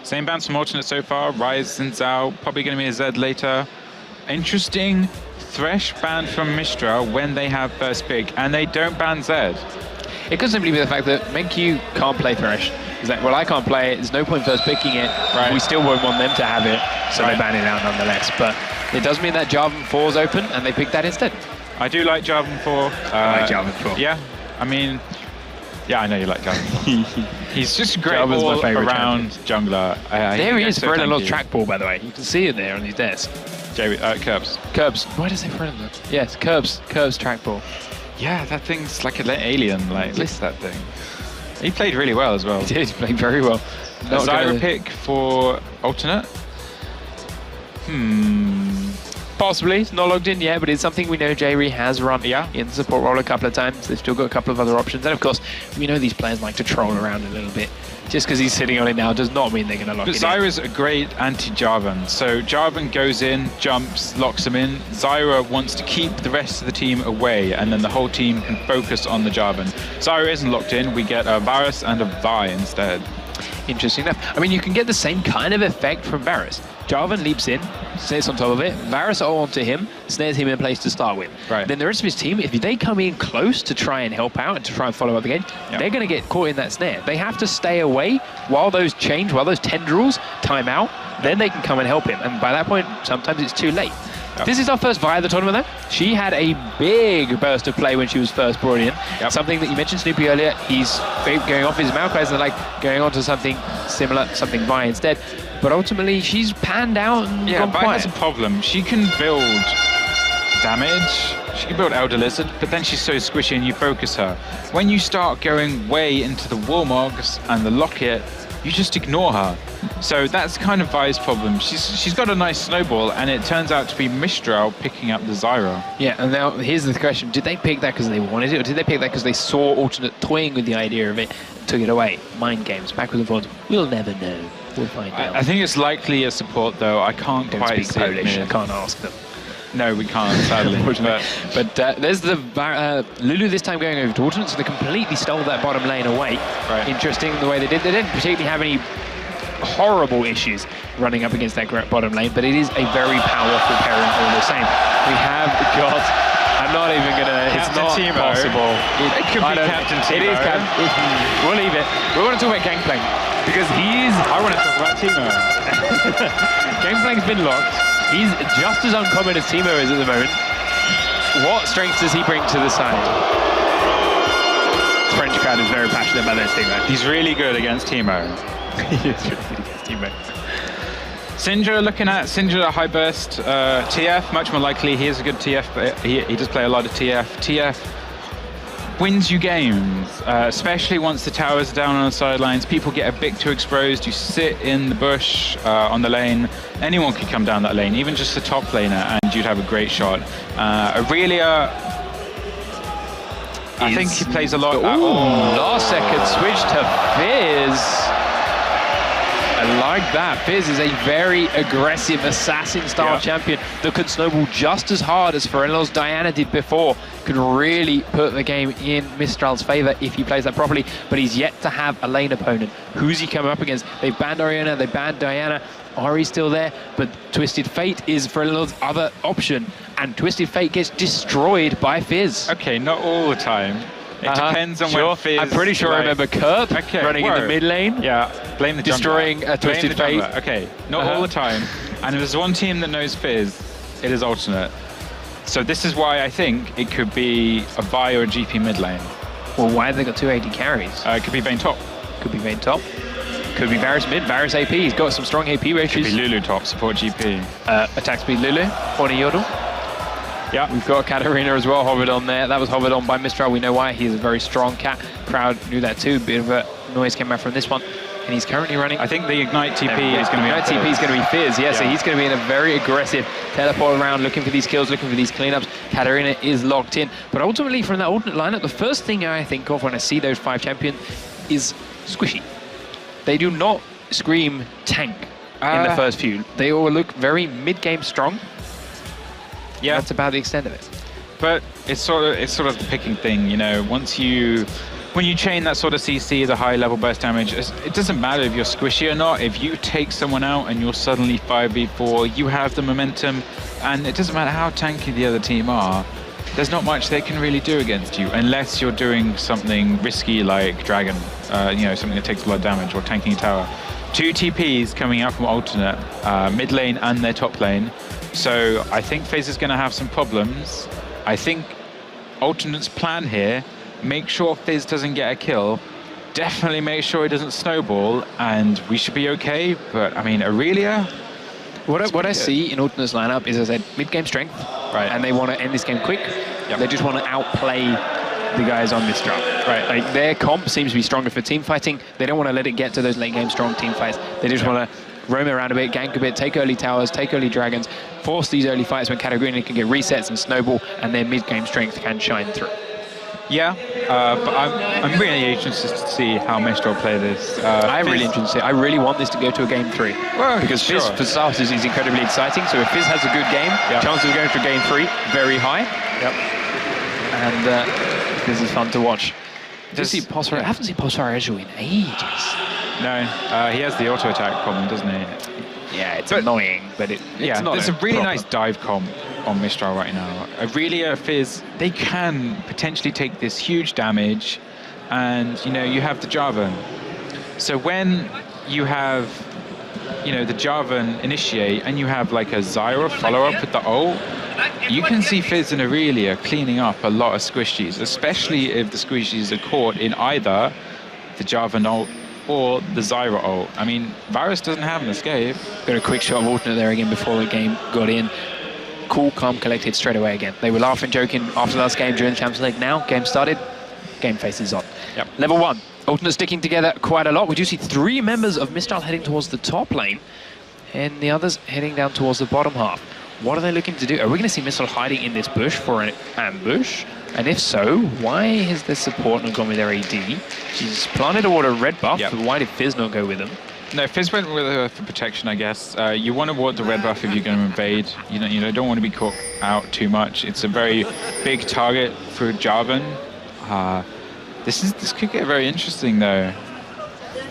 Same bans from alternate so far. Rise and Zhao, probably going to be a Z later. Interesting Thresh ban from Mistral when they have first pick, and they don't ban Z. It could simply be the fact that MenQ can't play Thresh. Is that, well, I can't play it, there's no point first picking it, right. We still won't want them to have it, so they ban it out nonetheless. But it does mean that Jarvan 4 is open, and they pick that instead. I do like Jarvan 4. I like Jarvan 4. Yeah, I mean, yeah, I know you like Jarvan 4. He's just a great all-around jungler. There he is, Ferelon's trackball, by the way. You can see it there on his desk. Curbs. Curbs. Why does it say Ferelon? Yes, Curbs. Curbs trackball. Yeah, that thing's like an alien. Like, list that thing. He played really well as well. He did. He played very well. Zyra pick for alternate. Possibly. It's not logged in yet, but it's something we know J-Re has run in the support role a couple of times. They've still got a couple of other options. And of course, we know these players like to troll around a little bit. Just because he's sitting on it now does not mean they're going to lock it in. But Zyra's a great anti-Jarvan. So Jarvan goes in, jumps, locks him in. Zyra wants to keep the rest of the team away, and then the whole team can focus on the Jarvan. Zyra isn't locked in. We get a Varus and a Vi instead. Interesting enough. I mean, you can get the same kind of effect from Varus. Jarvan leaps in, sits on top of it, Varus onto him, snares him in place to start with. Right. Then the rest of his team, if they come in close to try and help out and to try and follow up the game, they're going to get caught in that snare. They have to stay away while those tendrils time out, then they can come and help him. And by that point, sometimes it's too late. This is our first Vi of the tournament though. She had a big burst of play when she was first brought in. Something that you mentioned, Snoopy, earlier, he's going off his Maokais and like going on to something similar, something Vi instead. But ultimately, she's panned out and gone Vi quiet. has a problem. She can build damage, she can build Elder Lizard, but then she's so squishy and you focus her. When you start going way into the Warmogs and the Locket, you just ignore her. So that's kind of Vi's problem. She's got a nice snowball, and it turns out to be Mistral picking up the Zyra. Yeah, and now here's the question. Did they pick that because they wanted it, or did they pick that because they saw alternate toying with the idea of it and took it away? Mind games, backwards and forwards. We'll never know. We'll find out. I think it's likely a support, though. I can't quite speak Polish. I can't ask them. No, we can't, sadly. but there's the Lulu this time going over to alternate, so they completely stole that bottom lane away. Right. Interesting the way they did. They didn't particularly have any horrible issues running up against that bottom lane, but it is a very powerful pairing all the same. We have got, I'm not even gonna, it's not possible. It could be Captain Timo. It is Captain, we'll leave it. We want to talk about Gangplank, because I want to talk about Timo. Gangplank's been locked. He's just as uncommon as Timo is at the moment. What strengths does he bring to the side? The French crowd is very passionate about their Timo. He's really good against Timo. He is really good against Timo. Syndra, looking at Syndra high burst. TF, much more likely. He is a good TF, but he does play a lot of TF. TF wins you games, especially once the towers are down on the sidelines. People get a bit too exposed. You sit in the bush on the lane. Anyone could come down that lane, even just the top laner, and you'd have a great shot. Aurelia, I think he plays a lot. Last second switch to Fizz. I like that. Fizz is a very aggressive assassin-style champion that could snowball just as hard as Ferelon's Diana did before. Could really put the game in Mistral's favor if he plays that properly, but he's yet to have a lane opponent. Who's he coming up against? They've banned Orianna, they banned Diana. Ari's still there, but Twisted Fate is Ferelon's other option, and Twisted Fate gets destroyed by Fizz. Okay, not all the time. It depends on when Fizz... I'm pretty sure I remember Kerp running in the mid lane. Yeah, blame the jungler. Destroying a Twisted Fate. Okay, not all the time. And if there's one team that knows Fizz, it is alternate. So this is why I think it could be a Vi or a GP mid lane. Well, why have they got 280 carries? It could be Vayne top. Could be Vayne top. Could be Varus mid, Varus AP. He's got some strong AP ratios. Could be Lulu top, support GP. Attack speed Lulu, Horny Yodel. Yeah, we've got Katarina as well, hovered on there. That was hovered on by Mistral. We know why. He's a very strong cat. Crowd knew that too. Bit of a noise came out from this one. And he's currently running... I think the Ignite TP is going to be... Ignite TP is going to be Fizz, so he's going to be in a very aggressive teleport around, looking for these kills, looking for these cleanups. Katarina is locked in. But ultimately, from that alternate lineup, the first thing I think of when I see those 5 champions is squishy. They do not scream tank in the first few. They all look very mid-game strong. Yeah, that's about the extent of it. But it's sort of the picking thing, you know. Once you when you chain that sort of CC, the high level burst damage, it doesn't matter if you're squishy or not. If you take someone out and you're suddenly 5v4, you have the momentum, and it doesn't matter how tanky the other team are. There's not much they can really do against you unless you're doing something risky like Dragon, you know, something that takes a lot of damage, or tanking a tower. 2 TPs coming out from alternate, mid lane and their top lane. So I think FaZe is going to have some problems. I think alternate's plan here, make sure FaZe doesn't get a kill, definitely make sure it doesn't snowball, and we should be okay. But I mean, Aurelia, what I see in alternate's lineup is, as I said, mid-game strength, right? And they want to end this game quick. Yep. They just want to outplay the guys on Mistral. Right. Like, their comp seems to be stronger for team fighting. They don't want to let it get to those late game strong team fights. They just want to roam around a bit, gank a bit, take early towers, take early dragons, force these early fights when Katarina can get resets and snowball, and their mid-game strength can shine through. Yeah, but I'm really interested to see how Mistral play this. I'm really interested. I really want this to go to a game 3. Well, because Fizz, for starters, is incredibly exciting. So if Fizz has a good game, chances of going to game 3, very high. Yep. And this is fun to watch. I haven't seen Pulsar Ezreal in ages. No, he has the auto attack problem, doesn't he? Yeah, it's annoying, but it's not there's a really problem. nice dive comp on Mistral right now. Aurelia, Fizz, they can potentially take this huge damage, and you know, you have the Jarvan. So when you have, you know, the Jarvan initiate and you have like a Zyra follow up with the ult, you can see Fizz and Aurelia cleaning up a lot of squishies, especially if the squishies are caught in either the Jarvan ult or the Zyra ult. I mean, Varus doesn't have an escape. Got a quick shot of alternate there again before the game got in. Cool, calm, collected straight away again. They were laughing, joking after the last game during the Champions League. Now, game started, game faces on. Yep. Level 1, alternate sticking together quite a lot. We do see 3 members of Mistral heading towards the top lane, and the others heading down towards the bottom half. What are they looking to do? Are we going to see Mistral hiding in this bush for an ambush? And if so, why has their support not gone with their AD? She's planted toward a red buff, but why did Fizz not go with them? No, Fizz went with her for protection, I guess. You want to ward the red buff if you're going to invade. You don't want to be caught out too much. It's a very big target for Jarvan. This could get very interesting, though.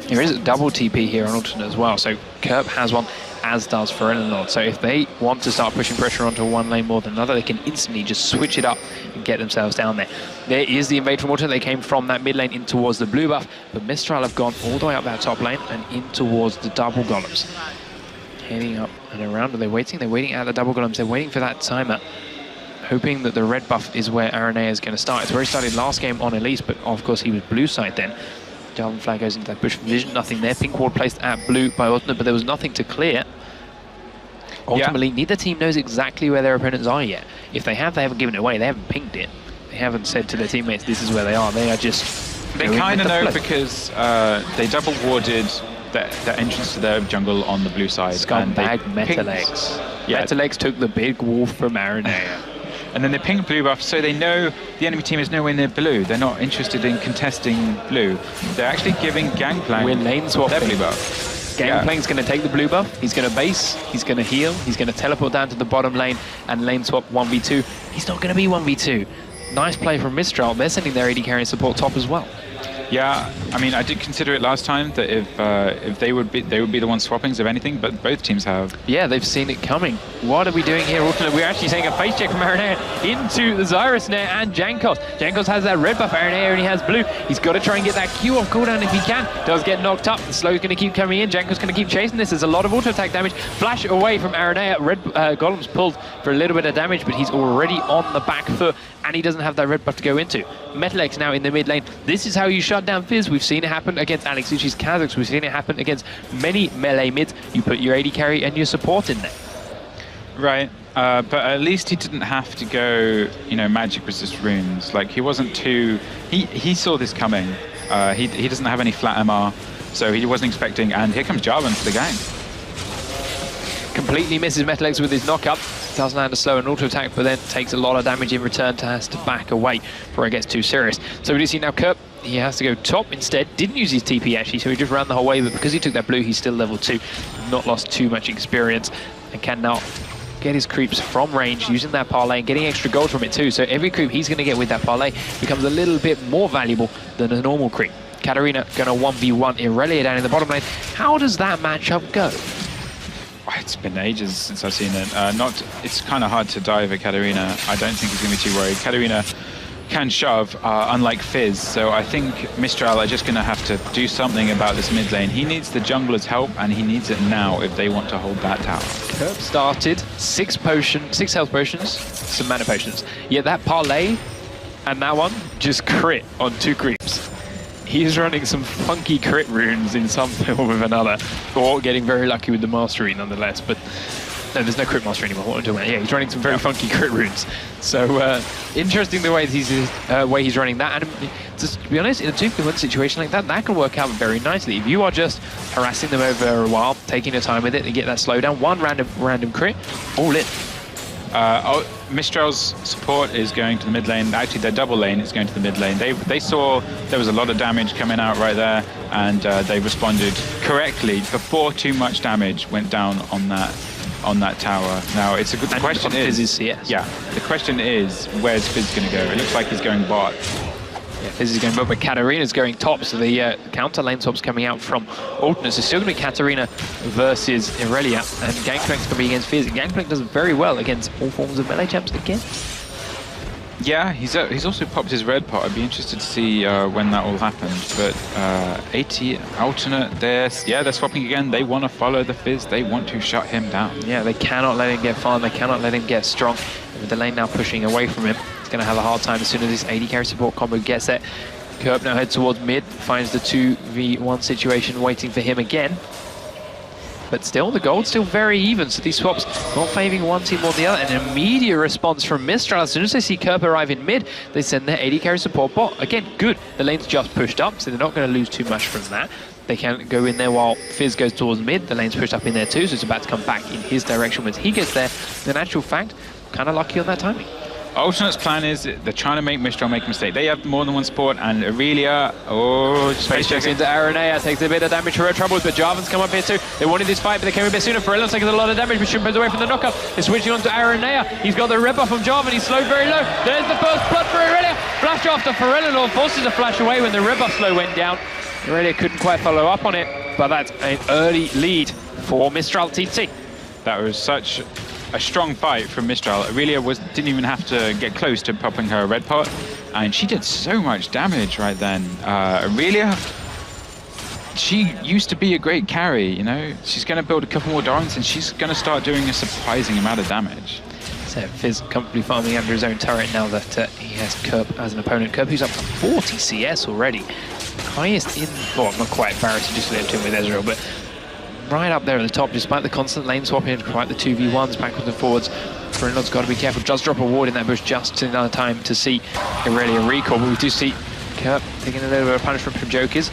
There is a double TP here on alternate as well. So Kerp has one, as does Ferenlord. So if they want to start pushing pressure onto one lane more than another, they can instantly just switch it up and get themselves down there. There is the invade from alternate. They came from that mid lane in towards the blue buff, but Mistral have gone all the way up that top lane and in towards the double golems. Heading up and around. Are they waiting? They're waiting at the double golems. They're waiting for that timer, hoping that the red buff is where Aranea is going to start. It's where he started last game on Elise, but of course he was blue side then. Jarvan flag goes into that bush vision, nothing there. Pink ward placed at blue by alternate, but there was nothing to clear. Ultimately, neither team knows exactly where their opponents are yet. If they have, they haven't given it away. They haven't pinged it. They haven't said to their teammates, this is where they are. They are just... They kind of know because they double warded the entrance to their jungle on the blue side. Scumbag Metalex. Yeah. Metalex took the big wolf from Aranea. And then they ping blue buff, so they know the enemy team is nowhere near blue. They're not interested in contesting blue. They're actually giving Gangplank their blue buff. Gangplank's going to take the blue buff. He's going to base. He's going to heal. He's going to teleport down to the bottom lane and lane swap 1v2. He's not going to be 1v2. Nice play from Mistral. They're sending their AD carry and support top as well. Yeah, I mean, I did consider it last time that if they would be the ones swapping, if anything, but both teams have. Yeah, they've seen it coming. What are we doing here? Alternate, we're actually seeing a face check from Aranea into the Zyra snare and Jankos. Jankos has that red buff, Aranea only has blue. He's got to try and get that Q off cooldown if he can. Does get knocked up. The slow's going to keep coming in. Jankos going to keep chasing this. There's a lot of auto attack damage. Flash away from Aranea. Red Golem's pulled for a little bit of damage, but he's already on the back foot, and he doesn't have that red buff to go into. Metalex now in the mid lane. This is how you shut down Fizz. We've seen it happen against Alex Uchi's Kazakhs. We've seen it happen against many melee mids. You put your AD carry and your support in there. Right, but at least he didn't have to go, magic resist runes. Like, he wasn't too... He saw this coming. He doesn't have any flat MR, so he wasn't expecting... And here comes Jarvan for the gang. Completely misses Metalex with his knock-up. Does land a slow and auto attack, but then takes a lot of damage in return, has to back away before it gets too serious. So we do see now Kerp, he has to go top instead. Didn't use his TP actually, so he just ran the whole way, but because he took that blue, he's still level 2. Not lost too much experience and can now get his creeps from range, using that parlay and getting extra gold from it too. So every creep he's going to get with that parlay becomes a little bit more valuable than a normal creep. Katarina going to 1v1 Irelia down in the bottom lane. How does that matchup go? It's been ages since I've seen it. It's kind of hard to dive at Katarina. I don't think he's going to be too worried. Katarina can shove, unlike Fizz, so I think Mistral are just going to have to do something about this mid lane. He needs the jungler's help, and he needs it now if they want to hold that tower. Kerp started 6 health potions, some mana potions. Yet that parlay and that one just crit on 2 creeps. He's running some funky crit runes in some form or another, or getting very lucky with the mastery nonetheless, but no, there's no crit master anymore. What am I talking about? Yeah, he's running some very funky crit runes. So interesting the way he's running that. And just to be honest, in a 2v1 situation like that, that can work out very nicely. If you are just harassing them over a while, taking your time with it, and get that slowdown, one random crit, all in. Mistral's support is going to the mid lane. Actually, their double lane is going to the mid lane. They saw there was a lot of damage coming out right there, and they responded correctly before too much damage went down on that tower. Now, it's a good question. Fizz's CS. Yeah, the question is, where's Fizz going to go? It looks like he's going bot. Yeah, Fizz is going bot, but Katarina's going top, so the counter lane swap's coming out from Alternates. It's still going to be Katarina versus Irelia, and Gangplank's going to be against Fizz. Gangplank does very well against all forms of melee champs again. Yeah, he's also popped his red pot. I'd be interested to see when that all happened. But 80 alternate, they're swapping again. They want to follow the Fizz. They want to shut him down. Yeah, they cannot let him get far. They cannot let him get strong. With the lane now pushing away from him, he's going to have a hard time as soon as this AD carry support combo gets there. Kerp now heads towards mid, finds the 2v1 situation waiting for him again. But still, the gold's still very even, so these swaps not favoring one team or the other. An immediate response from Mistral. As soon as they see Kerp arrive in mid, they send their AD carry support bot. Again, good. The lane's just pushed up, so they're not going to lose too much from that. They can go in there while Fizz goes towards mid. The lane's pushed up in there too, so it's about to come back in his direction once he gets there. In actual fact, kind of lucky on that timing. Alternate's plan is they're trying to make Mistral make a mistake. They have more than one support, and Irelia, Space checks into Aranea, takes a bit of damage for her troubles, but Jarvan's come up here too. They wanted this fight, but they came a bit sooner. Pharrell's taking a lot of damage, but Shrimp away from the knockup. They're switching on to Aranea. He's got the rip off from Jarvan, he's slowed very low. There's the first blood for Irelia. Flash after Pharrell, forces a flash away when the rip off slow went down. Irelia couldn't quite follow up on it, but that's an early lead for Mistral TT. That was such a strong fight from Mistral. Irelia didn't even have to get close to popping her red pot, and she did so much damage right then. Irelia, she used to be a great carry, you know. She's going to build a couple more Darwins, and she's going to start doing a surprising amount of damage. So Fizz comfortably farming under his own turret now that he has Kerp as an opponent. Kerp, who's up to 40 CS already. Highest in, well, not quite embarrassing, just to him with Ezreal, but right up there at the top, despite the constant lane swapping, despite the 2v1s backwards and forwards. Brindle's got to be careful. Does drop a ward in that bush just in another time to see Irelia recall, but we do see Kerp taking a little bit of punishment from Jokers.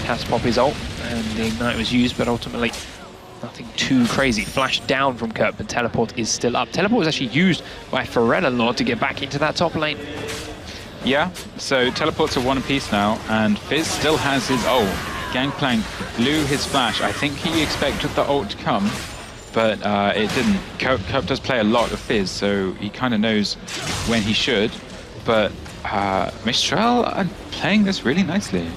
Has to pop his ult, and the ignite was used, but ultimately nothing too crazy. Flash down from Kerp, but teleport is still up. Teleport was actually used by Pharrell a lot to get back into that top lane. Yeah, so teleports are one apiece now, and Fizz still has his ult. Gangplank blew his flash. I think he expected the ult to come, but it didn't. Kerp does play a lot of Fizz, so he kind of knows when he should, but Mistral are playing this really nicely.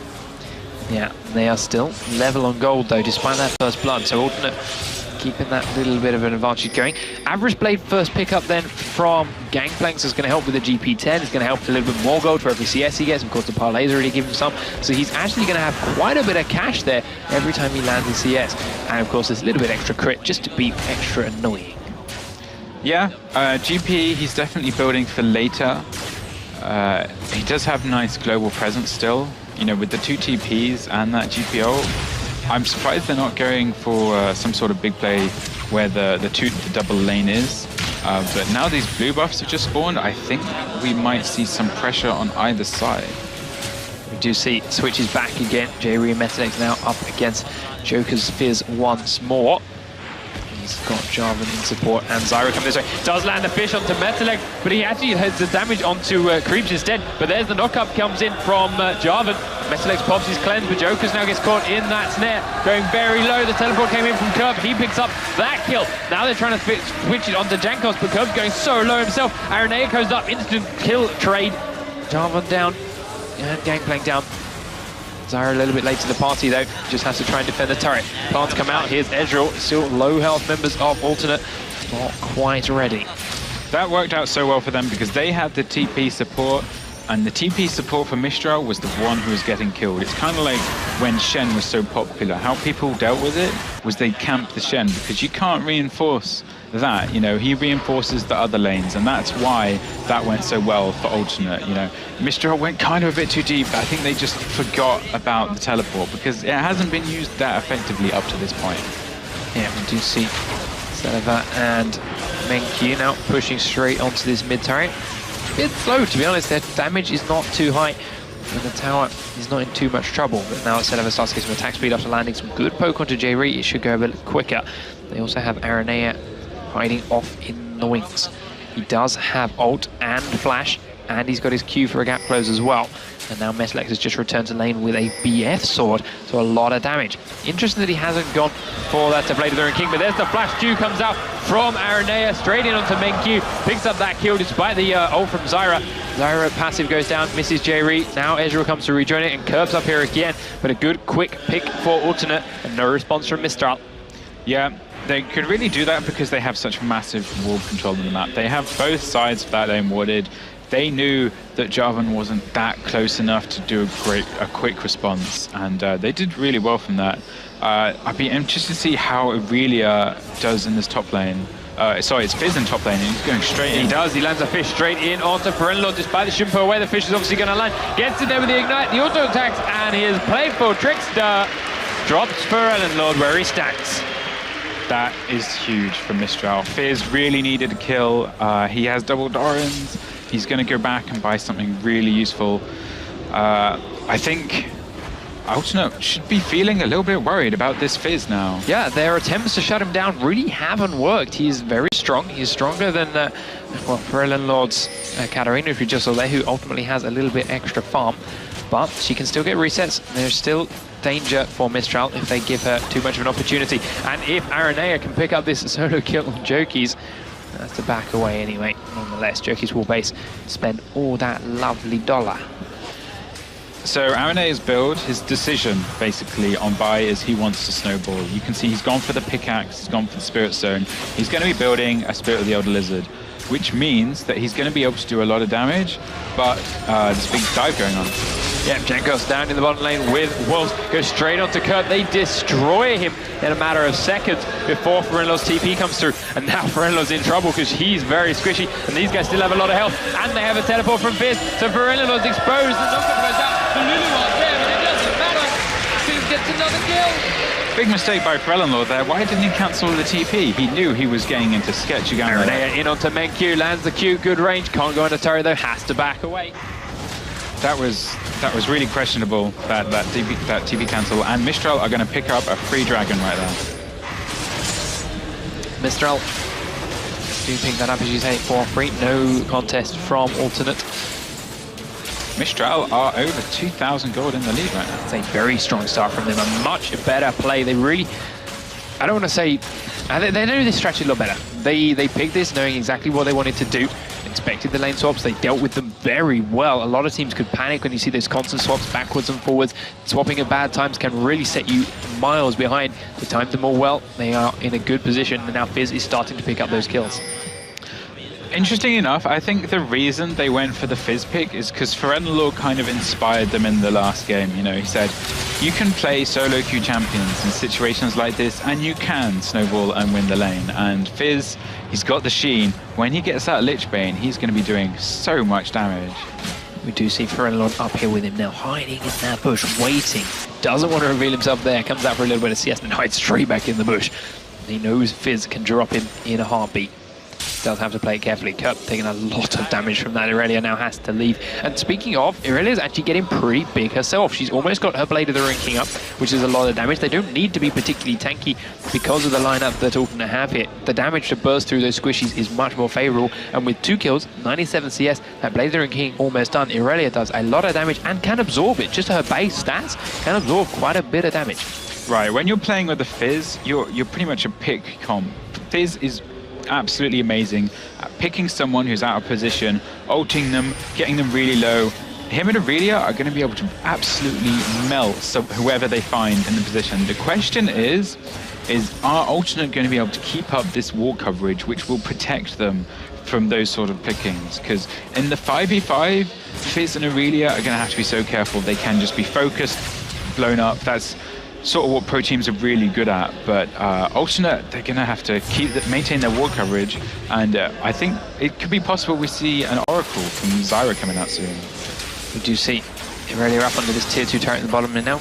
Yeah, they are still level on gold though, despite that first blood, so Alternate keeping that little bit of an advantage going. Average Blade first pickup then from Gangplanks is going to help with the GP10. It's going to help with a little bit more gold for every CS he gets. Of course, the parlay's already given him some, so he's actually going to have quite a bit of cash there every time he lands a CS. And of course, there's a little bit extra crit just to be extra annoying. Yeah, GP, he's definitely building for later. He does have nice global presence still. You know, with the 2 TPs and that GPO, I'm surprised they're not going for some sort of big play where the double lane is. But now these blue buffs have just spawned, I think we might see some pressure on either side. We do see switches back again. J-Re and Metadex now up against Joker's Fizz once more. He's got Jarvan in support, and Zyra coming this way. Does land a fish onto Metalek, but he actually has the damage onto Creeps instead. But there's the knockup comes in from Jarvan. Metalek pops his cleanse, but Joker's now gets caught in that snare. Going very low, the teleport came in from Curb. He picks up that kill. Now they're trying to switch it onto Jankos, but Curb's going so low himself. Aranea goes up, instant kill trade. Jarvan down, and Gangplank down. Zyra a little bit late to the party though, just has to try and defend the turret. Plants come out, here's Ezreal, still low health members of Alternate, not quite ready. That worked out so well for them because they had the TP support, and the TP support for Mistral was the one who was getting killed. It's kind of like when Shen was so popular. How people dealt with it was they camped the Shen because you can't reinforce that, you know, he reinforces the other lanes, and that's why that went so well for Alternate. You know, Mistral went kind of a bit too deep. I think they just forgot about the teleport because it hasn't been used that effectively up to this point. Yeah, we do see Selva and Menkyu now pushing straight onto this mid turret. A bit slow, to be honest. Their damage is not too high, and the tower is not in too much trouble. But now Selva starts to get some attack speed after landing some good poke onto J-Ree. It should go a bit quicker. They also have Aranea hiding off in the wings. He does have ult and flash, and he's got his Q for a gap close as well. And now Metalek has just returned to lane with a BF sword, so a lot of damage. Interesting that he hasn't gone for that to Blade of the Ruin King, but there's the flash Q comes out from Aranea, straight in onto Menkyu, picks up that kill despite the ult from Zyra. Zyra passive goes down, misses J-Ree. Now Ezreal comes to rejoin it, and Curb's up here again, but a good quick pick for Alternate, and no response from Mistral. Yeah, they could really do that because they have such massive ward control on the map. They have both sides of that lane warded. They knew that Jarvan wasn't that close enough to do a quick response, and they did really well from that. I'd be interested to see how Aurelia does in this top lane. Sorry, it's Fizz in top lane, and he's going straight in. He does, he lands a fish straight in onto Perenlord, despite the Shimpo away. The fish is obviously going to land. Gets in there with the ignite, the auto attacks, and he is playful. Trickster drops Perenlord where he stands. That is huge for Mistral. Fizz really needed a kill. He has double Dorans. He's going to go back and buy something really useful. I think Alternate should be feeling a little bit worried about this Fizz now. Yeah, their attempts to shut him down really haven't worked. He's very strong. He's stronger than Perenlord's Katarina, if you just saw there, who ultimately has a little bit extra farm. But she can still get resets. There's still danger for Mistral if they give her too much of an opportunity. And if Aranea can pick up this solo kill on Jokies, that's to back away anyway. Nonetheless, Jokies will base spend all that lovely dollar. So Aranea's build, his decision basically on buy is he wants to snowball. You can see he's gone for the pickaxe, he's gone for the Spirit Stone. He's going to be building a Spirit of the Elder Lizard, which means that he's going to be able to do a lot of damage, but there's a big dive going on. Yeah, Jankos down in the bottom lane with Wolves, goes straight onto Kurt. They destroy him in a matter of seconds before Perenlord's TP comes through. And now Perenlord's in trouble because he's very squishy, and these guys still have a lot of health, and they have a teleport from Fizz. So Perenlord's exposed, the knockup goes out. The Lulu's there, but it doesn't matter. Fizz gets another kill. Big mistake by Perenlord there. Why didn't he cancel the TP? He knew he was getting into sketchy game. Aranea in onto Menkyu, lands the Q, good range. Can't go into turret though, has to back away. That was really questionable, that TP cancel, and Mistral are going to pick up a free dragon right there. Mistral do pick that up, as you say, for free. No contest from Alternate. Mistral are over 2,000 gold in the lead right now. It's a very strong start from them, a much better play. They really, I don't want to say, they know this strategy a lot better. They picked this knowing exactly what they wanted to do, expected the lane swaps, they dealt with them very well. A lot of teams could panic when you see those constant swaps backwards and forwards. Swapping at bad times can really set you miles behind. They timed them all well, they are in a good position, and now Fizz is starting to pick up those kills. Interesting enough, I think the reason they went for the Fizz pick is because Perenlord kind of inspired them in the last game. You know, he said, you can play solo queue champions in situations like this, and you can snowball and win the lane. And Fizz, he's got the sheen. When he gets that Lich Bane, he's going to be doing so much damage. We do see Perenlord up here with him now, hiding in that bush, waiting. Doesn't want to reveal himself there, comes out for a little bit of CS and hides straight back in the bush. He knows Fizz can drop him in a heartbeat. does have to play it carefully. Cup taking a lot of damage from that. Irelia now has to leave. And speaking of, Irelia's actually getting pretty big herself. She's almost got her Blade of the Ruin King up, which is a lot of damage. They don't need to be particularly tanky because of the lineup that Alternate have here. The damage to burst through those squishies is much more favorable. And with 2 kills, 97 CS, that Blade of the Ruin King almost done. Irelia does a lot of damage and can absorb it. Just her base stats can absorb quite a bit of damage. Right, when you're playing with the Fizz, you're pretty much a pick comp. Fizz is absolutely amazing at picking someone who's out of position, ulting them, getting them really low. Him and Irelia are going to be able to absolutely melt whoever they find in the position. The question is are Alternate going to be able to keep up this wall coverage, which will protect them from those sort of pickings? Because in the 5v5, Fizz and Irelia are going to have to be so careful. They can just be focused, blown up. That's sort of what pro teams are really good at, but Alternate, they're going to have to maintain their wall coverage, and I think it could be possible we see an Oracle from Zyra coming out soon. We do see Irelia up under this tier 2 turret at the bottom now,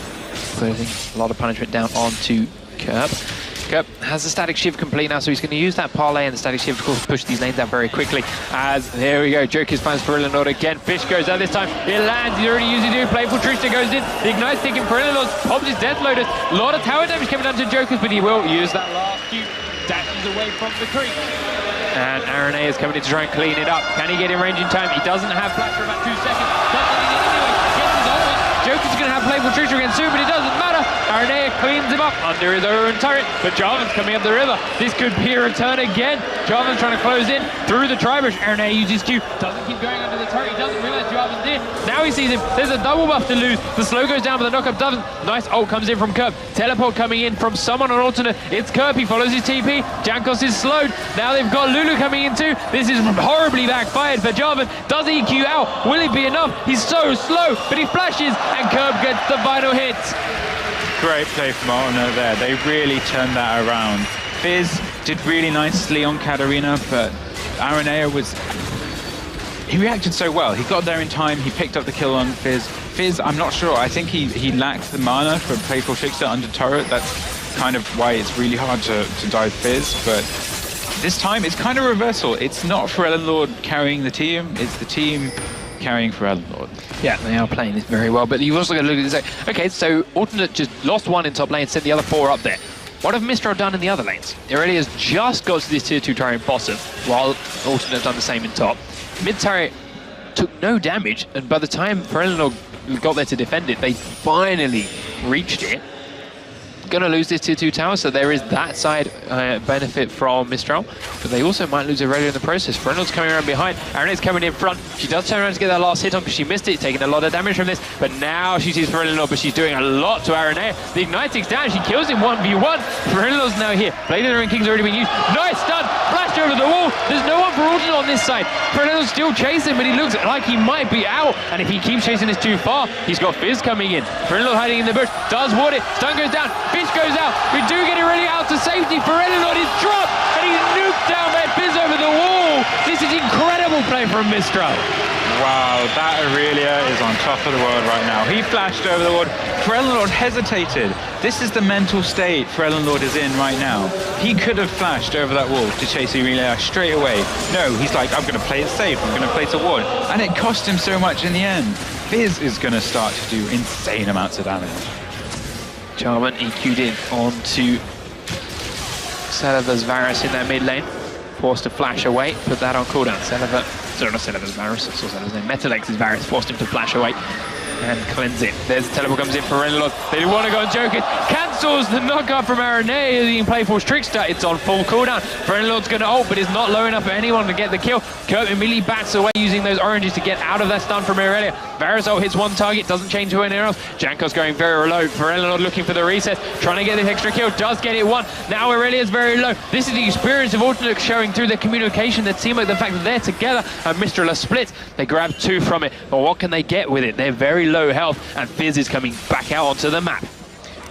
putting a lot of punishment down onto Curb. Curb has the static shift complete now, so he's going to use that parlay and the static shift, of course, push these lanes out very quickly. As there we go, Joker's finds for Eleanor again. Fish goes out this time. It lands. He's already used it. Playful Trickster goes in. The Ignite's taking for Eleanor. Pops his Death Lotus. A lot of tower damage coming down to Joker's, but he will use that last cue. Dashes away from the creep. And Aranea is coming in to try and clean it up. Can he get in range in time? He doesn't have flash for about 2 seconds. Doesn't need it anyway. Gets his ult. Joker's going to have Playful Trickster again soon, but it doesn't matter. Aranea cleans him up under his own turret, but Jarvan's coming up the river. This could be a return again. Jarvan's trying to close in through the Tri-Brush. Aranea uses Q, doesn't keep going under the turret. He doesn't realize Jarvan's in. Now he sees him. There's a double buff to lose. The slow goes down, but the knockup doesn't. Nice ult comes in from Curb. Teleport coming in from someone on Alternate. It's Curb. He follows his TP. Jankos is slowed. Now they've got Lulu coming in too. This is horribly backfired for Jarvan. Does he Q out? Will it be enough? He's so slow, but he flashes, and Curb gets the final hit. Great play from Alternate there. They really turned that around. Fizz did really nicely on Katarina, but Aranea he reacted so well. He got there in time. He picked up the kill on Fizz. Fizz, I'm not sure. I think he lacked the mana for Playful Trickster under turret. That's kind of why it's really hard to dive Fizz, but this time it's kind of reversal. It's not for Ellenlord carrying the team, it's the team carrying for Ellenlord. Yeah, they are playing this very well, but you've also got to look at this. Okay, so Alternate just lost one in top lane, sent the other 4 up there. What have Mistral done in the other lanes? Irelia's just got to this tier 2 turret bottom, while Alternate have done the same in top. Mid turret took no damage, and by the time Eleanor got there to defend it, they finally reached it. Gonna lose this tier 2 tower, so there is that side benefit from Mistral, but they also might lose Irelia in the process. Frenel's coming around behind, Arena's coming in front. She does turn around to get that last hit on because she missed it, taking a lot of damage from this, but now she sees Frenel, but she's doing a lot to Aranea. The Ignite takes down, she kills him 1v1. Frenel's now here. Blade of the Ruin King's already been used. Nice stun, flashed over the wall. There's no one for Alternate on this side. Frenel's still chasing, but he looks like he might be out, and if he keeps chasing this too far, he's got Fizz coming in. Frenel hiding in the bush, does ward it, stun goes down, Fish goes out. We do get Irelia out to safety. Eleanor is dropped, and he's nuked down that Fizz over the wall. This is incredible play from Mistral. Wow, that Irelia is on top of the world right now. He flashed over the wall. Ellenlord hesitated. This is the mental state Ellenlord is in right now. He could have flashed over that wall to chase Irelia straight away. No, he's like, I'm going to play it safe. I'm going to place a ward. And it cost him so much in the end. Fizz is going to start to do insane amounts of damage. Jarvan EQ'd in onto Celaver's Varus in that mid lane. Forced to flash away, put that on cooldown. Celaver, sorry, not Celaver's Varus, I saw Celaver's name. Metalex's Varus forced him to flash away and cleanse it. There's the teleport comes in for Renlord. They want to go and joke it. Cancels the knockup from Aranea using Playful Trickster. It's on full cooldown. Renlord's going to ult, but it's not low enough for anyone to get the kill. Kurt immediately bats away using those oranges to get out of that stun from Irelia. Varus ult hits one target, doesn't change to anyone else. Jankos going very low. Renlord looking for the reset, trying to get this extra kill, does get it one. Now Irelia's very low. This is the experience of Alternate showing through the communication, the teamwork, the fact that they're together, and Mistral are split. They grab 2 from it, but what can they get with it? They're very low health, and Fizz is coming back out onto the map.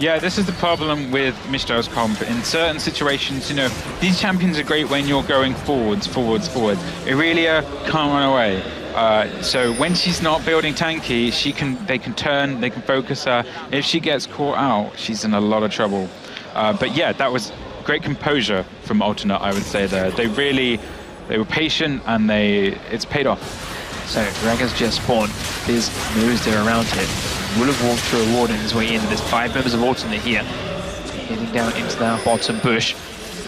Yeah, this is the problem with Mistral's comp. In certain situations, you know, these champions are great when you're going forwards. Irelia can't run away. So when she's not building tanky, they can turn, they can focus her. If she gets caught out, she's in a lot of trouble. But yeah, that was great composure from Alternate, I would say there. They really They were patient, and it's paid off. So Dragons just spawned. Fizz knows they're around here. Will have walked through a ward on his way in. There's 5 members of Alternate here. Heading down into the bottom bush.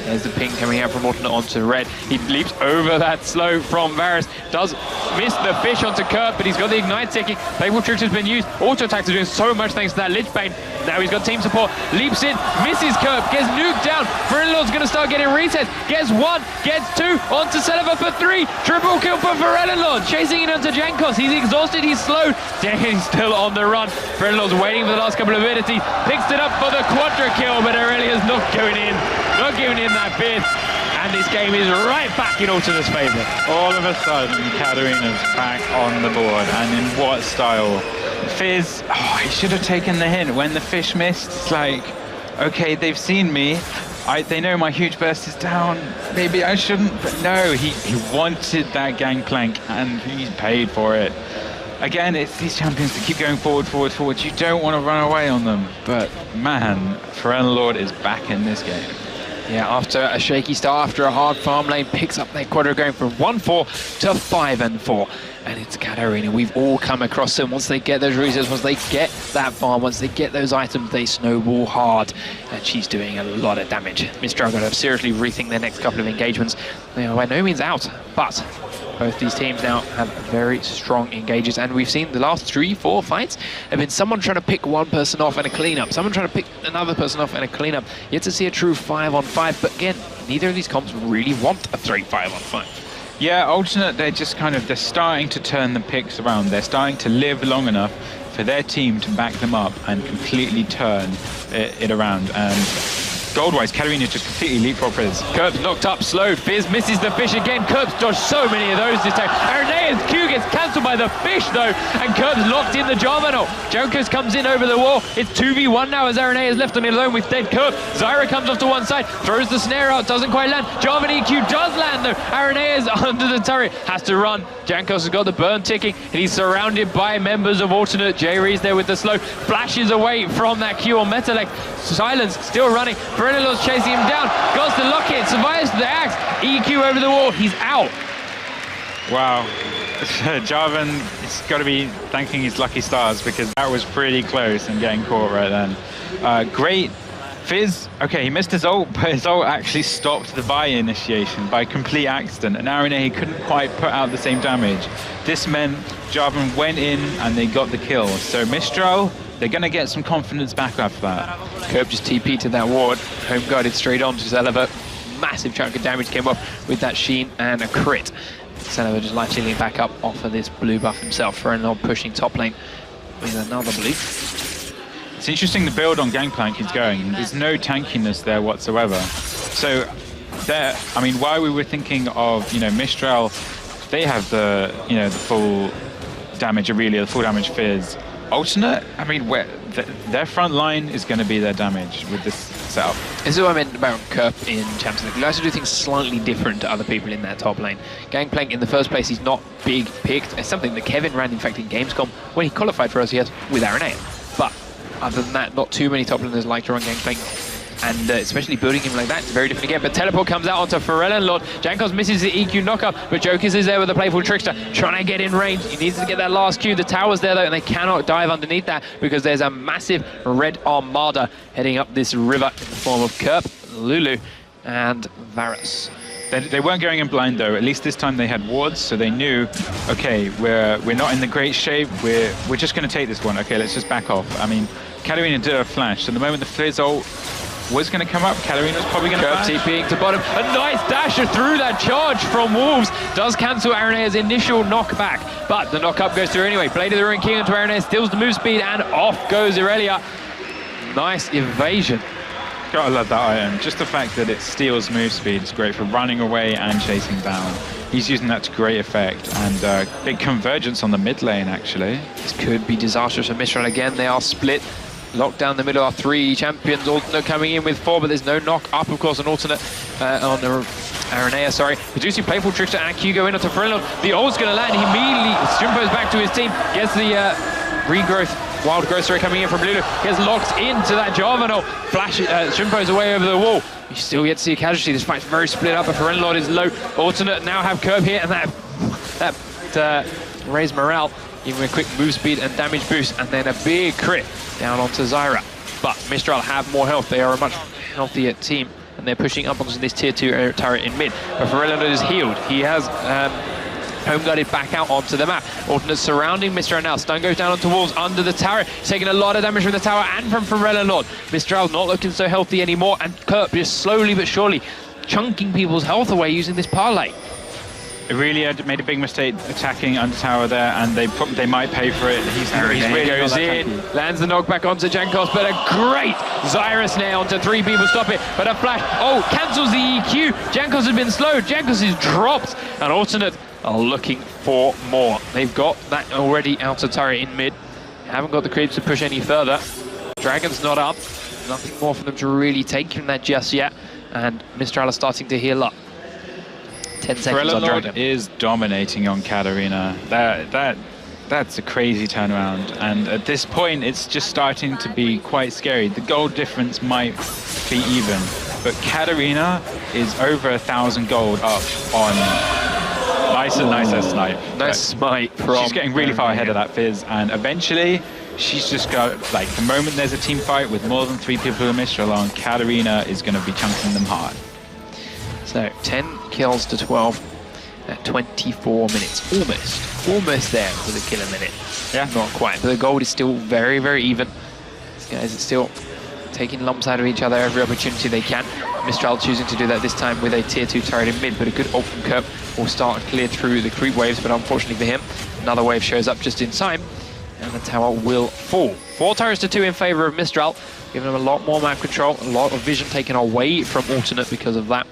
There's the ping coming out from Alternate onto Red. He leaps over that slow from Varus. Does miss the fish onto Kerp, but he's got the Ignite ticking. Playful Tricks has been used. Auto attacks are doing so much thanks to that Lich Bane. Now he's got team support. Leaps in, misses Kerp, gets nuked down. Ferelilord's going to start getting resets. Gets 1, gets 2, onto Celeber for 3. Triple kill for Ferelilord. Chasing it onto Jankos. He's exhausted, he's slowed. He's still on the run. Ferelilord's waiting for the last couple of minutes. He picks it up for the quadra kill, but Aurelia's not going in. Not giving in that bid, and this game is right back in Alternate's favour. All of a sudden, Katarina's back on the board, and in what style? Fizz, he should have taken the hint. When the fish missed, it's like, okay, they've seen me. They know my huge burst is down. Maybe I shouldn't, but no, he wanted that gangplank, and he's paid for it. Again, it's these champions that keep going forward, forward, forward. You don't want to run away on them, but man, Ferelilord is back in this game. Yeah, after a shaky start, after a hard farm lane, picks up their quadra going from 1-4 to 5-4. And it's Katarina. We've all come across them. Once they get those resets, once they get that farm, once they get those items, they snowball hard. And she's doing a lot of damage. Mistral are going to seriously rethink their next couple of engagements. They are by no means out, but both these teams now have very strong engages, and we've seen the last 3-4 fights have been someone trying to pick one person off and a cleanup, someone trying to pick another person off and a cleanup. Yet to see a true 5-on-5, but again, neither of these comps really want a 5-on-5. Yeah, Alternate, they're starting to turn the picks around. They're starting to live long enough for their team to back them up and completely turn it around. And gold-wise, Katarina just completely leapfrogged Fizz. Kerp's knocked up, slowed. Fizz misses the fish again. Kerp's dodged so many of those this time. Arenea's Q gets cancelled by the fish, though, and Kerp's locked in the Jarvanol. Jankos comes in over the wall. It's 2v1 now as Arenea is left on it alone with dead Kerp. Zyra comes off to one side, throws the snare out, doesn't quite land. Jarvan EQ does land, though. Arenea is under the turret, has to run. Jankos has got the burn ticking, and he's surrounded by members of Alternate. J-Ree's there with the slow, flashes away from that Q on Metalec. Silence still running. Ferelilord's chasing him down, goes to lock it, survives the axe. EQ over the wall, he's out. Wow. Jarvan has got to be thanking his lucky stars, because that was pretty close and getting caught right then. Great. Fizz, okay, he missed his ult, but his ult actually stopped the buy initiation by complete accident, and Arenea couldn't quite put out the same damage. This meant Jarvan went in and they got the kill. So Mistral, they're going to get some confidence back after that. Kerp just TP'd to that ward, home guarded straight on to Celeber. Massive chunk of damage came off with that Sheen and a crit. Celeber just life stealing back up off of this blue buff himself. Ferelilord pushing top lane with another blue. It's interesting the build on Gangplank is going. There's no tankiness there whatsoever. So there, I mean, while we were thinking of, Mistral, they have the, the full damage Aurelia, the full damage Fizz. Alternate, I mean, their front line is going to be their damage with this setup. This is what I meant about Kerp in Champions League. He likes to do things slightly different to other people in that top lane. Gangplank, in the first place, he's not big picked. It's something that Kevin ran, in fact, in Gamescom when he qualified for LCS with Arenea. But other than that, not too many top laners like to run Gangplank. And especially building him like that, it's very different again. But teleport comes out onto Ferelilord. Jankos misses the EQ knockup, but Jokers is there with the playful trickster, trying to get in range. He needs to get that last Q. The tower's there though, and they cannot dive underneath that because there's a massive red armada heading up this river in the form of Kerp, Lulu, and Varus. They weren't going in blind though. At least this time they had wards, so they knew, okay, we're not in the great shape. We're just going to take this one. Okay, let's just back off. I mean, Katarina did a flash, so the moment the Fizz ult was going to come up, Katarina's probably going to flash. TPing to bottom. A nice dasher through that charge from Wolves. Does cancel Arenea's initial knockback, but the knock-up goes through anyway. Blade of the Ruined King into Arenea, steals the move speed, and off goes Aurelia. Nice evasion. Gotta love that item. Just the fact that it steals move speed is great for running away and chasing down. He's using that to great effect, and big convergence on the mid lane, actually. This could be disastrous for Mistral again. They are split. Locked down the middle are 3 champions. Alternate coming in with 4, but there's no knock up, of course, on Alternate, on Arenea, sorry. Reducing Playful Trickster and Q go in onto Ferelilord. The ult's going to land. He immediately Jumbo's back to his team, gets the regrowth Wild Grocery coming in from Lulu. Gets locked into that Jarvanol. Flash, Shimpo's away over the wall. You still yet to see a casualty. This fight's very split up. But Ferelnlord is low. Alternate now have Curb here, and that raise morale. Even a quick move speed and damage boost, and then a big crit down onto Zyra. But Mistral have more health. They are a much healthier team, and they're pushing up onto this tier 2 turret in mid. But Ferelnlord is healed. He has home guarded back out onto the map. Alternate surrounding Mistral now. Stun goes down onto walls under the tower. He's taking a lot of damage from the tower and from Ferelnlord. Mistral not looking so healthy anymore, and Kerp just slowly but surely chunking people's health away using this parlay. It really made a big mistake attacking under tower there, and they might pay for it. He's really goes in, lands the knockback onto Jankos, but a great Zyra snare onto 3 people, stop it, but a flash, cancels the EQ. Jankos has been slowed, Jankos is dropped, and Alternate are looking for more. They've got that already out of turret in mid, haven't got the creeps to push any further. Dragon's not up, nothing more for them to really take from that just yet, and Mistral are starting to heal up. 10 seconds on Dragon. Is dominating on Katarina. That's a crazy turnaround, and at this point it's just starting to be quite scary. The gold difference might be even, but Katarina is over 1,000 gold up on nice snipe. Nice smite from... She's getting really far ahead of that Fizz, and eventually she's just got, like, the moment there's a team fight with more than 3 people in Mistral on, Katarina is going to be chunking them hard. So 10 kills to 12 at 24 minutes. Almost there for the kill a minute. Yeah. Not quite, but the gold is still very, very even. These guys are still taking lumps out of each other every opportunity they can. Mistral choosing to do that this time with a tier 2 turret in mid, but a good ult from Kerp will start to clear through the creep waves, but unfortunately for him, another wave shows up just in time, and the tower will fall. 4 turrets to 2 in favor of Mistral, giving them a lot more map control, a lot of vision taken away from Alternate because of that.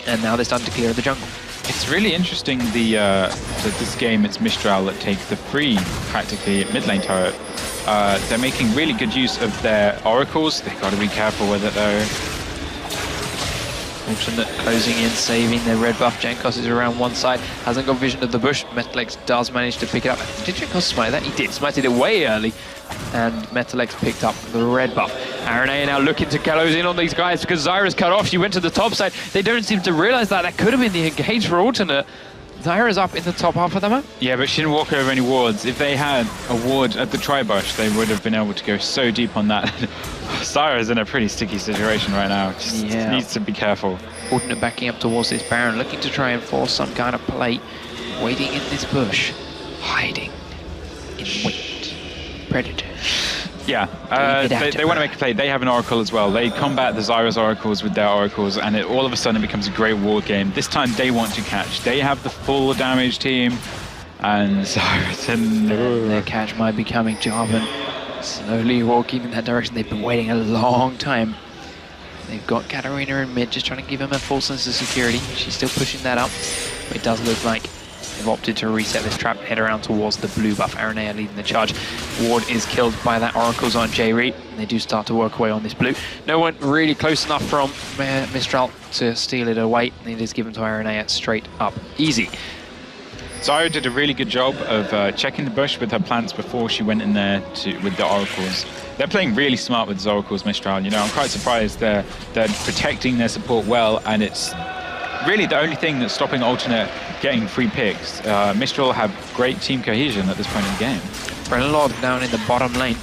And now they're starting to clear the jungle. It's really interesting that this game it's Mistral that take the free, practically, mid lane turret. They're making really good use of their oracles. They've got to be careful with it though. Alternate closing in, saving their red buff. Jankos is around one side, hasn't got vision of the bush. Metalex does manage to pick it up. Did Jankos smite that? He did. Smited it way early, and Metalex picked up the red buff. Aranea now looking to close in on these guys because Zyra's cut off. She went to the top side. They don't seem to realize that. That could have been the engage for Alternate. Zyra's up in the top half of the map. Yeah, but she didn't walk over any wards. If they had a ward at the tri-bush, they would have been able to go so deep on that. Zyra's in a pretty sticky situation right now. Just needs to be careful. Alternate backing up towards this Baron, looking to try and force some kind of play. Waiting in this bush. Hiding in wait. Predator. Yeah, they want to make a play. They have an oracle as well. They combat the Zyra's oracles with their oracles, and all of a sudden it becomes a great ward game. This time they want to catch. They have the full damage team, and their catch might be coming. Jarvan slowly walking in that direction. They've been waiting a long time. They've got Katarina in mid, just trying to give him a full sense of security. She's still pushing that up, but it does look like they've opted to reset this trap, head around towards the blue buff. Aranea leading the charge. Ward is killed by that Oracle's on J-Reed, and they do start to work away on this blue. No one really close enough from Mistral to steal it away, and it is given to Aranea straight up easy. Zyra did a really good job of checking the bush with her plants before she went in there with the oracles. They're playing really smart with the oracles, Mistral. You know, I'm quite surprised they're protecting their support well, and it's really the only thing that's stopping Alternate getting free picks. Mistral have great team cohesion at this point in the game. Ferelnlord down in the bottom lane.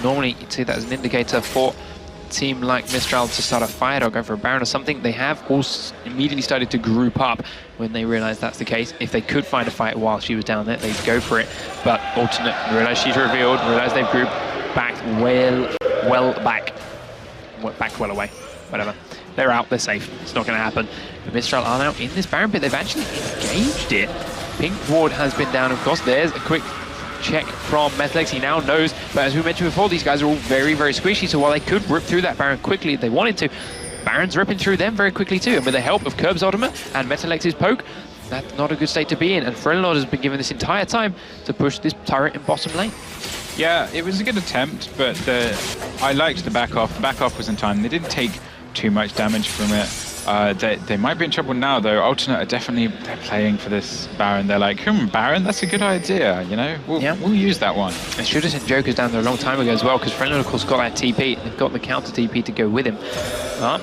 Normally you'd see that as an indicator for a team like Mistral to start a fight or go for a Baron or something. They have also immediately started to group up when they realized that's the case. If they could find a fight while she was down there, they'd go for it. But Alternate realized she's revealed, realized they've grouped, backed well well away, whatever. They're out, they're safe. It's not going to happen. But Mistral are now in this Baron pit. They've actually engaged it. Pink ward has been down, of course. There's a quick check from Metalex. He now knows. But as we mentioned before, these guys are all very, very squishy. So while they could rip through that Baron quickly if they wanted to, Baron's ripping through them very quickly too. And with the help of Kerb's ultimate and Metalex's poke, that's not a good state to be in. And Ferelnlord has been given this entire time to push this turret in bottom lane. Yeah, it was a good attempt, but I liked the back off. The back off was in time. They didn't take too much damage from it. They might be in trouble now, though. Alternate are definitely they're playing for this Baron. They're like, Baron, that's a good idea, you know? We'll use that one. They should have sent Jokers down there a long time ago as well, because Freeland, of course, got that TP. They've got the counter TP to go with him. But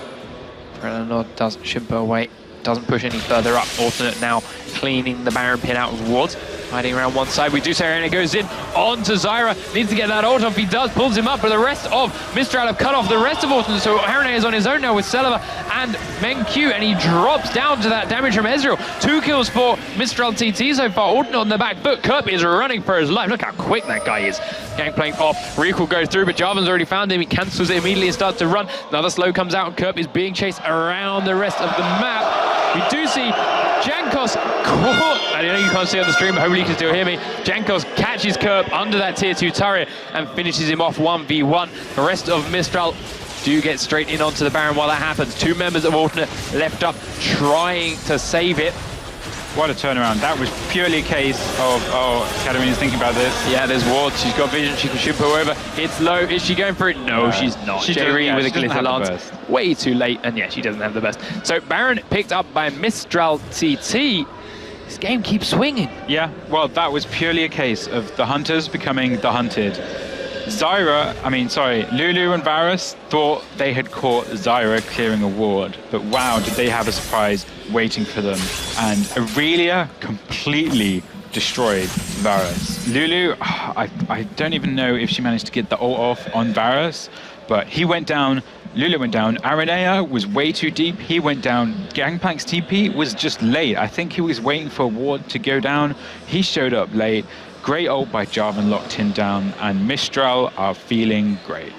Freeland doesn't shimper away, doesn't push any further up. Alternate now cleaning the Baron pin out of wards. Hiding around one side, we do say Arena goes in onto Zyra, needs to get that ult off, he does, pulls him up, but the rest of Mistral have cut off the rest of Alternate, so Arena is on his own now with Selva and Menq, and he drops down to that damage from Ezreal. 2 kills for Mistral TT so far, Alternate on the back foot, Kerp is running for his life, look how quick that guy is. Gangplank off, Reek will go through, but Jarvan's already found him, he cancels it immediately and starts to run. Another slow comes out, and Kerp is being chased around the rest of the map. We do see Jankos caught, I know you can't see on the stream, but hopefully you can still hear me. Jankos catches Kerp under that tier 2 turret and finishes him off 1v1. The rest of Mistral do get straight in onto the Baron while that happens. 2 members of Alternate left up trying to save it. What a turnaround. That was purely a case of, Katarina's thinking about this. Yeah, there's ward. She's got vision. She can shoot her over. It's low. Is she going for it? No, she's not. Jerry with a Glitter Lance. Way too late. And yeah, she doesn't have the best. So Baron picked up by Mistral TT. This game keeps swinging. Yeah, well, that was purely a case of the hunters becoming the hunted. Lulu and Varus thought they had caught Zyra clearing a ward, but wow, did they have a surprise waiting for them. And Aurelia completely destroyed Varus. Lulu, I don't even know if she managed to get the ult off on Varus, but he went down, Lulu went down, Aranea was way too deep, he went down, Gangplank's TP was just late. I think he was waiting for a ward to go down, he showed up late. Great ult by Jarvan locked him down, and Mistral are feeling great.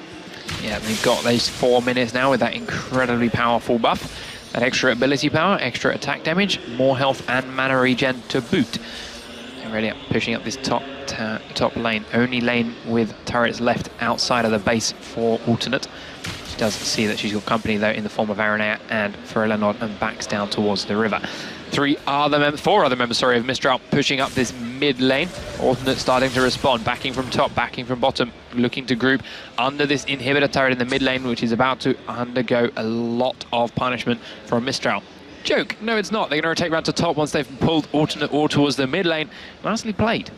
Yeah, they've got those 4 minutes now with that incredibly powerful buff. That extra ability power, extra attack damage, more health and mana regen to boot. And really pushing up this top lane. Only lane with turrets left outside of the base for Alternate. She does see that she's got company though in the form of Aranea and Ferelonod, and backs down towards the river. 4 other members of Mistral pushing up this mid lane. Alternate starting to respond, backing from top, backing from bottom, looking to group under this inhibitor turret in the mid lane, which is about to undergo a lot of punishment from Mistral. Joke, no it's not. They're going to rotate around to top once they've pulled Alternate all towards the mid lane. Nicely played.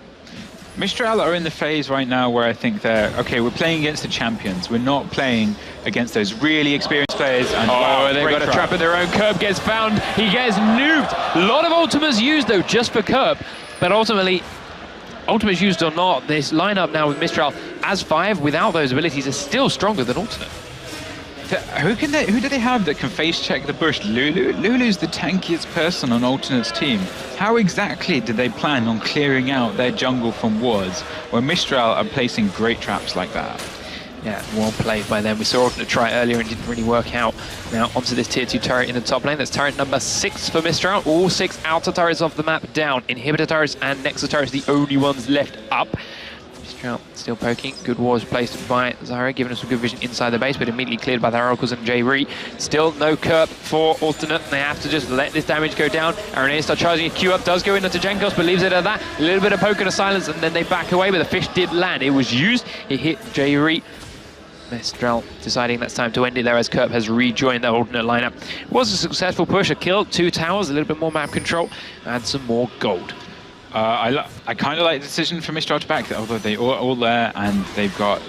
Mistral are in the phase right now where I think they're, okay, we're playing against the champions. We're not playing against those really experienced players. And they've got a trap of their own. Kerp gets found. He gets nuked. A lot of ultimates used, though, just for Kerp. But ultimately, ultimates used or not, this lineup now with Mistral as 5 without those abilities is still stronger than Alternate. Who do they have that can face check the bush? Lulu? Lulu's the tankiest person on Alternate's team. How exactly did they plan on clearing out their jungle from wards when Mistral are placing great traps like that? Yeah, well played by them. We saw Alternate try earlier and it didn't really work out. Now onto this tier 2 turret in the top lane. That's turret number 6 for Mistral. All 6 outer turrets off the map down. Inhibitor turrets and Nexus turrets, the only ones left up. Mistral still poking. Good wards placed by Zyra, giving us some good vision inside the base, but immediately cleared by the Oracles and J-Ree. Still no Kerp for Alternate. They have to just let this damage go down. Aranea starts charging a Q up, does go into Jankos, but leaves it at that. A little bit of poke and a silence, and then they back away, but the fish did land. It was used. It hit J-Ree. Mistral deciding that's time to end it there as Kerp has rejoined the Alternate lineup. It was a successful push, a kill, 2 towers, a little bit more map control, and some more gold. I kind of like the decision for Mistral to back, although they are all there and they've got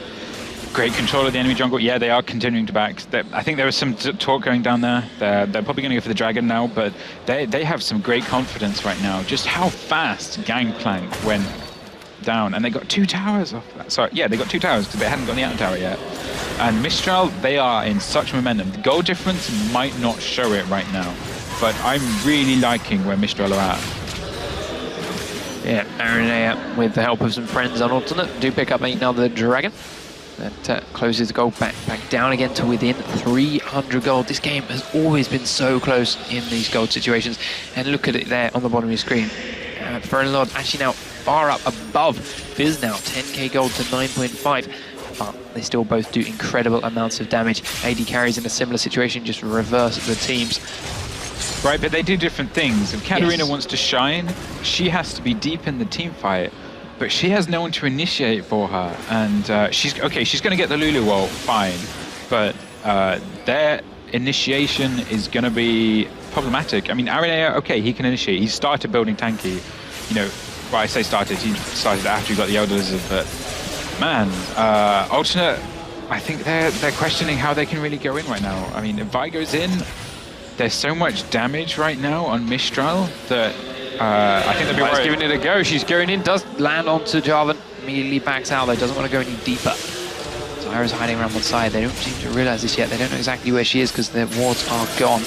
great control of the enemy jungle. Yeah, they are continuing to back. I think there was some talk going down there. They're probably going to go for the dragon now, but they have some great confidence right now. Just how fast Gangplank went down, and they got 2 towers off that. Sorry, yeah, they got 2 towers because they hadn't got the outer tower yet. And Mistral, they are in such momentum. The goal difference might not show it right now, but I'm really liking where Mistral are at. Yeah, Aranea with the help of some friends on Alternate do pick up another dragon. That closes the gold back down again to within 300 gold. This game has always been so close in these gold situations. And look at it there on the bottom of your screen. Ferelonod actually now far up above Fizz now, 10k gold to 9.5. But they still both do incredible amounts of damage. AD carries in a similar situation, just reverse the teams. Right, but they do different things. If Katarina wants to shine, she has to be deep in the team fight. But she has no one to initiate for her. And she's going to get the Lulu ult, fine. But initiation is going to be problematic. I mean, Aranea, okay, he can initiate. He started building tanky. You know, well, I say started. He started after he got the Elder Lizard, but man, Alternate, I think they're questioning how they can really go in right now. I mean, if Vi goes in, there's so much damage right now on Mistral that I think they'll be worried. Giving it a go. She's going in, does land onto Jarvan, immediately backs out though, doesn't want to go any deeper. Zyra's hiding around one side. They don't seem to realize this yet. They don't know exactly where she is because their wards are gone.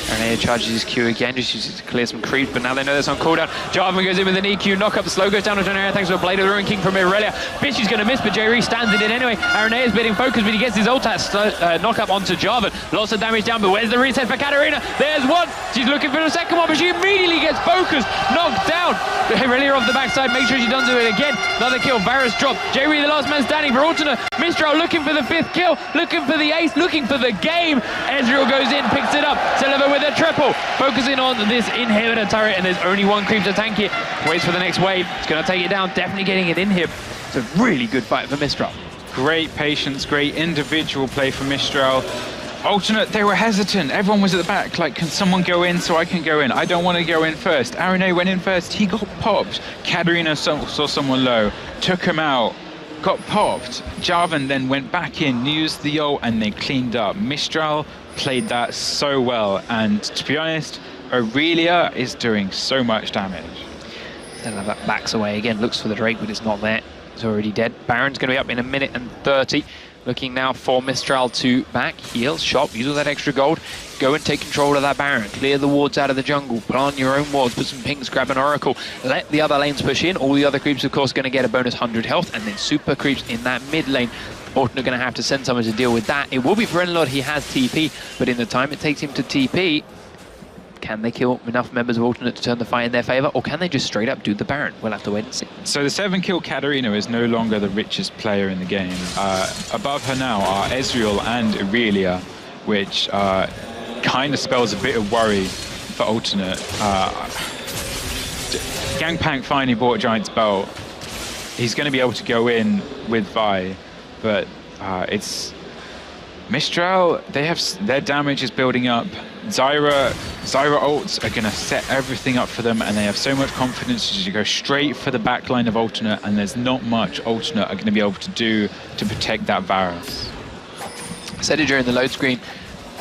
Aranea charges his Q again, just uses it to clear some creep, but now they know there's on cooldown. Jarvan goes in with an EQ knock up, the slow goes down to Aranea thanks to a Blade of the Ruin King from Irelia. Fish is going to miss, but Jerry stands in it anyway. Aranea's bidding focus, but he gets his ult knock up onto Jarvan. Lots of damage down, but where's the reset for Katarina? There's one! She's looking for the second one, but she immediately gets focused, knocked down. Irelia off the backside, make sure she doesn't do it again. Another kill, Varus dropped. Jerry the last man standing for Alternate. Mistral looking for the 5th kill, looking for the ace, looking for the game. Ezreal goes in, picks it up. Silver with a triple. Focusing on this inhibitor turret, and there's only one creep to tank it. Waits for the next wave. It's going to take it down. Definitely getting it in here. It's a really good fight for Mistral. Great patience, great individual play for Mistral. Alternate, they were hesitant. Everyone was at the back. Like, can someone go in so I can go in? I don't want to go in first. Aranea went in first. He got popped. Katarina saw someone low, took him out, got popped. Jarvan then went back in, used the ult, and they cleaned up. Mistral played that so well, and to be honest, Aurelia is doing so much damage. And that backs away again, looks for the Drake, but it's not there. It's already dead. Baron's going to be up in 1 minute and 30. Looking now for Mistral to back, heal, shop, use all that extra gold, go and take control of that Baron, clear the wards out of the jungle, plant your own wards, put some pings, grab an Oracle, let the other lanes push in. All the other creeps, of course, going to get a bonus 100 health, and then super creeps in that mid lane. Alternate going to have to send someone to deal with that. It will be for Enlord, he has TP, but in the time it takes him to TP, can they kill enough members of Alternate to turn the fight in their favor, or can they just straight up do the Baron? We'll have to wait and see. So the 7-kill Katarina is no longer the richest player in the game. Above her now are Ezreal and Aurelia, which kind of spells a bit of worry for Alternate. Gangplank finally bought Giant's Belt. He's going to be able to go in with Vi, but it's Mistral. They have their damage is building up. Zyra ults are going to set everything up for them, and they have so much confidence to go straight for the backline of Alternate, and there's not much Alternate are going to be able to do to protect that Varus. I said it during the load screen,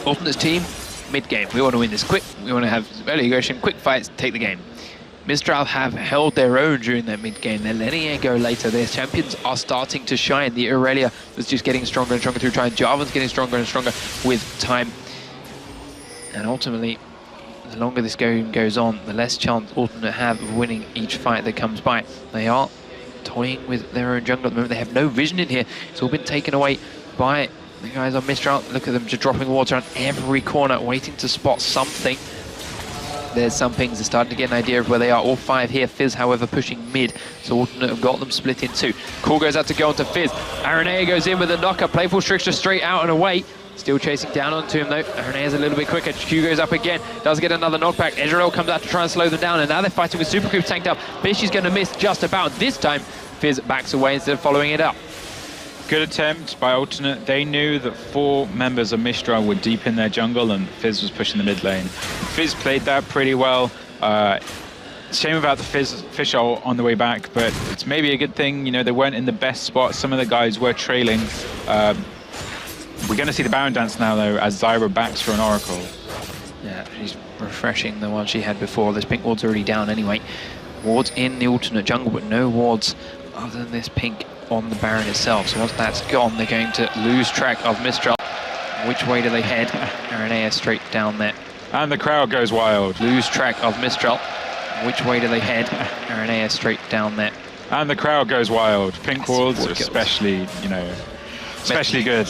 Alternate's team, mid-game. We want to win this quick. We want to have early aggression, quick fights, take the game. Mistral have held their own during their mid-game. They're letting it go later. Their champions are starting to shine. The Aurelia was just getting stronger and stronger through time. Jarvan's getting stronger and stronger with time. And ultimately, the longer this game goes on, the less chance Alternate have of winning each fight that comes by. They are toying with their own jungle at the moment. They have no vision in here. It's all been taken away by the guys on Mistral. Look at them just dropping water on every corner, waiting to spot something. There's some pings. They're starting to get an idea of where they are. All 5 here. Fizz, however, pushing mid. So Alternate have got them split in 2. Call goes out to go onto Fizz. Aranea goes in with a knocker. Playful Strixture straight out and away. Still chasing down onto him though. Arenea's a little bit quicker. Q goes up again. Does get another knockback. Ezreal comes out to try and slow them down, and now they're fighting with super creeps tanked up. Fish is going to miss just about. This time, Fizz backs away instead of following it up. Good attempt by Alternate. They knew that 4 members of Mistral were deep in their jungle, and Fizz was pushing the mid lane. Fizz played that pretty well. Shame about the Fish ult on the way back, but it's maybe a good thing. You know, they weren't in the best spot. Some of the guys were trailing. We're going to see the Baron dance now, though, as Zyra backs for an Oracle. Yeah, she's refreshing the one she had before. This pink ward's already down anyway. Wards in the Alternate jungle, but no wards other than this pink on the Baron itself. So once that's gone, they're going to lose track of Mistral. Which way do they head? Aranea straight down there. And the crowd goes wild. Lose track of Mistral. Which way do they head? Aranea straight down there. And the crowd goes wild. Pink wards are especially, you know, especially good.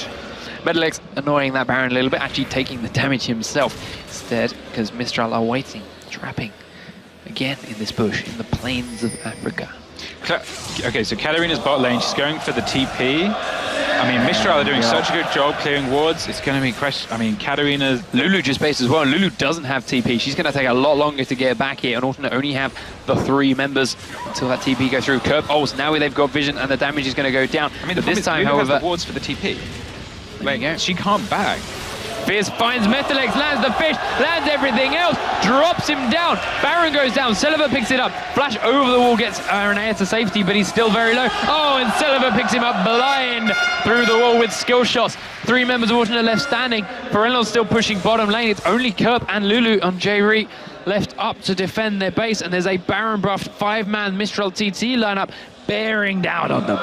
Medalex annoying that Baron a little bit, actually taking the damage himself instead, because Mistral are waiting, trapping again in this bush, in the plains of Africa. Okay, so Katarina's bot lane, she's going for the TP. I mean, Mistral are doing such a good job clearing wards. It's going to be question. I mean, Katarina's... Lulu just based as well. Lulu doesn't have TP. She's going to take a lot longer to get back here, and Alternate only have the 3 members until that TP goes through. Curb ults, now they've got vision, and the damage is going to go down. I mean, but this time, Lulu however... has the wards for the TP. Like, she can't back. Fizz finds Metalex, lands the fish, lands everything else, drops him down. Baron goes down, Celiva picks it up. Flash over the wall gets Aranea to safety, but he's still very low. Oh, and Celiva picks him up blind through the wall with skill shots. 3 members of Alternate left standing. Perennial's still pushing bottom lane. It's only Kerp and Lulu on J-Re left up to defend their base, and there's a Baron buffed 5-man Mistral TT lineup bearing down on them.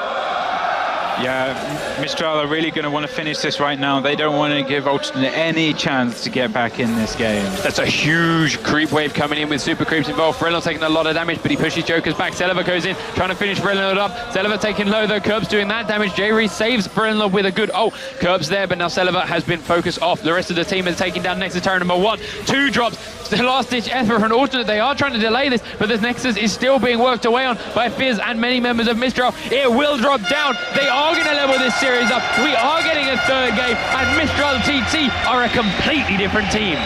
Yeah, Mistral are really going to want to finish this right now. They don't want to give Alternate any chance to get back in this game. That's a huge creep wave coming in with super creeps involved. Frelnel taking a lot of damage, but he pushes Jokers back. Celiva goes in, trying to finish Frelnel up. Celiva taking low though, Kerb's doing that damage. J-Re saves Frelnel with a good, Kerb's there, but now Celiva has been focused off. The rest of the team is taking down Nexus Terror number 1. 2 drops, the last ditch effort for an Alternate. They are trying to delay this, but the Nexus is still being worked away on by Fizz and many members of Mistral. It will drop down. They are going to level this series up. We are getting a 3rd game, and Mistral TT are a completely different team.